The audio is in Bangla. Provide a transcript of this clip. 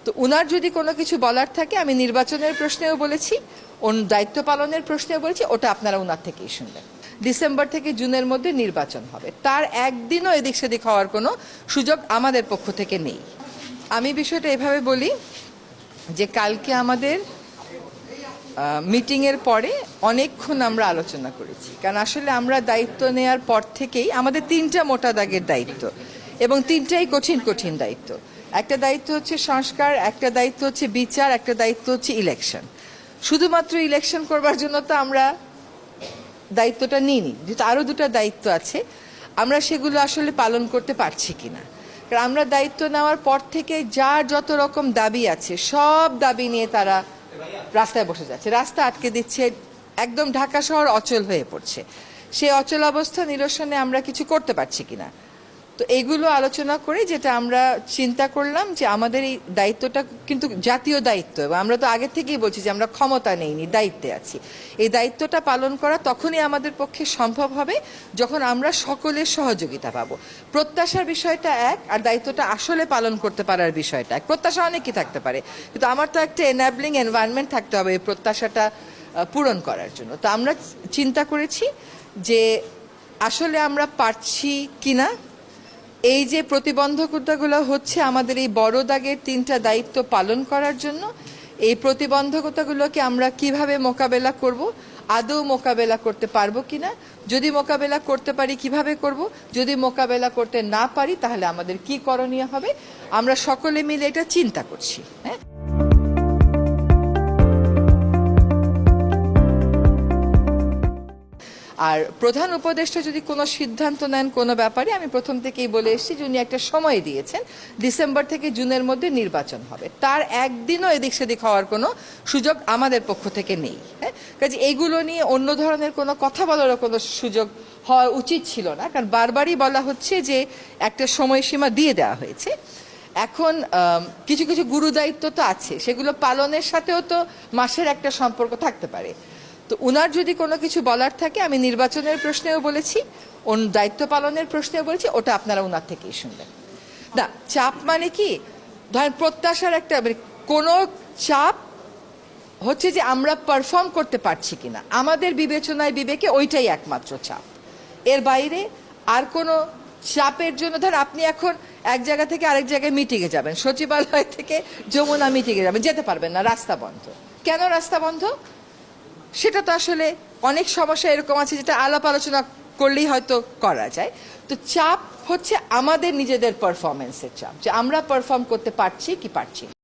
তো উনার যদি কোনো কিছু বলার থাকে আমি নির্বাচনের প্রশ্নেও বলেছি, দায়িত্ব পালনের প্রশ্নেও বলেছি, ওটা আপনারা উনার থেকেই শুনবেন। ডিসেম্বর থেকে জুনের মধ্যে নির্বাচন হবে, তার একদিনও এদিক সেদিক হওয়ার কোনো সুযোগ আমাদের পক্ষ থেকে নেই। আমি বিষয়টা এভাবে বলি যে কালকে আমাদের মিটিংয়ের পরে অনেকক্ষণ আমরা আলোচনা করেছি, কারণ আসলে আমরা দায়িত্ব নেওয়ার পর থেকেই আমাদের তিনটা মোটা দাগের দায়িত্ব এবং তিনটাই কঠিন কঠিন দায়িত্ব। একটা দায়িত্ব হচ্ছে সংস্কার, একটা দায়িত্ব হচ্ছে বিচার, একটা দায়িত্ব হচ্ছে ইলেকশন। শুধুমাত্র ইলেকশন করবার জন্য তো আমরা দায়িত্বটা নিইনি, যেহেতু আরও দুটো দায়িত্ব আছে, আমরা সেগুলো আসলে পালন করতে পারছি কিনা। কারণ আমরা দায়িত্ব নেওয়ার পর থেকে যার যত রকম দাবি আছে সব দাবি নিয়ে তারা রাস্তায় বসে যাচ্ছে, রাস্তা আটকে দিচ্ছে, একদম ঢাকা শহর অচল হয়ে পড়ছে। সেই অচল অবস্থা নিরসনে আমরা কিছু করতে পারছি কিনা, তো এগুলো আলোচনা করে যেটা আমরা চিন্তা করলাম যে আমাদের এই দায়িত্বটা কিন্তু জাতীয় দায়িত্ব, এবং আমরা তো আগে থেকেই বলছি যে আমরা ক্ষমতা নেইনি, দায়িত্বে আছি। এই দায়িত্বটা পালন করা তখনই আমাদের পক্ষে সম্ভব হবে যখন আমরা সকলের সহযোগিতা পাবো। প্রত্যাশার বিষয়টা এক, আর দায়িত্বটা আসলে পালন করতে পারার বিষয়টা এক। প্রত্যাশা অনেকই থাকতে পারে, কিন্তু আমার তো একটা এনাবলিং এনভায়রনমেন্ট থাকতে হবে এই প্রত্যাশাটা পূরণ করার জন্য। তো আমরা চিন্তা করেছি যে আসলে আমরা পারছি কিনা, এই যে প্রতিবন্ধকতাগুলো হচ্ছে আমাদের এই বড় দাগের তিনটা দায়িত্ব পালন করার জন্য, এই প্রতিবন্ধকতাগুলোকে আমরা কিভাবে মোকাবেলা করব, আদৌ মোকাবেলা করতে পারবো কিনা, যদি মোকাবেলা করতে পারি কিভাবে করব, যদি মোকাবেলা করতে না পারি তাহলে আমাদের কি করণীয় হবে, আমরা সকলে মিলে এটা চিন্তা করছি। হ্যাঁ, আর প্রধান উপদেষ্টা যদি কোনো সিদ্ধান্ত নেন কোনো ব্যাপারে, আমি প্রথম থেকেই বলে এসেছি যে উনি একটা সময় দিয়েছেন, ডিসেম্বর থেকে জুনের মধ্যে নির্বাচন হবে, তার একদিনও এদিক সেদিক হওয়ার কোনো সুযোগ আমাদের পক্ষ থেকে নেই। হ্যাঁ, কাজে এইগুলো নিয়ে অন্য ধরনের কোনো কথা বলারও কোনো সুযোগ হওয়া উচিত ছিল না, কারণ বারবারই বলা হচ্ছে যে একটা সময়সীমা দিয়ে দেওয়া হয়েছে। এখন কিছু কিছু গুরুদায়িত্ব তো আছে, সেগুলো পালনের সাথেও তো মাসের একটা সম্পর্ক থাকতে পারে। তো উনার যদি কোনো কিছু বলার থাকে আমি নির্বাচনের প্রশ্নেও বলেছি, দায়িত্ব পালনের প্রশ্নেও বলেছি, ওটা আপনারা উনার থেকেই শুনবেন। না, চাপ মানে কি, ধরেন প্রত্যাশার একটা কোনো চাপ হচ্ছে যে আমরা পারফর্ম করতে পারছি কিনা, আমাদের বিবেচনায় বিবেকে ওইটাই একমাত্র চাপ। এর বাইরে আর কোনো চাপের জন্য, ধর আপনি এখন এক জায়গা থেকে আরেক জায়গায় মিটিংয়ে যাবেন, সচিবালয় থেকে যমুনা মিটিংয়ে যাবেন, যেতে পারবেন না, রাস্তা বন্ধ। কেন রাস্তা বন্ধ? সেটা তো আসলে অনেক সমস্যা এরকম আছে যেটা আলাপ আলোচনা করলেই হয়তো করা যায়। তো চাপ হচ্ছে আমাদের নিজেদের পারফরমেন্সের চাপ, যে আমরা পারফর্ম করতে পারছি কি পারছি।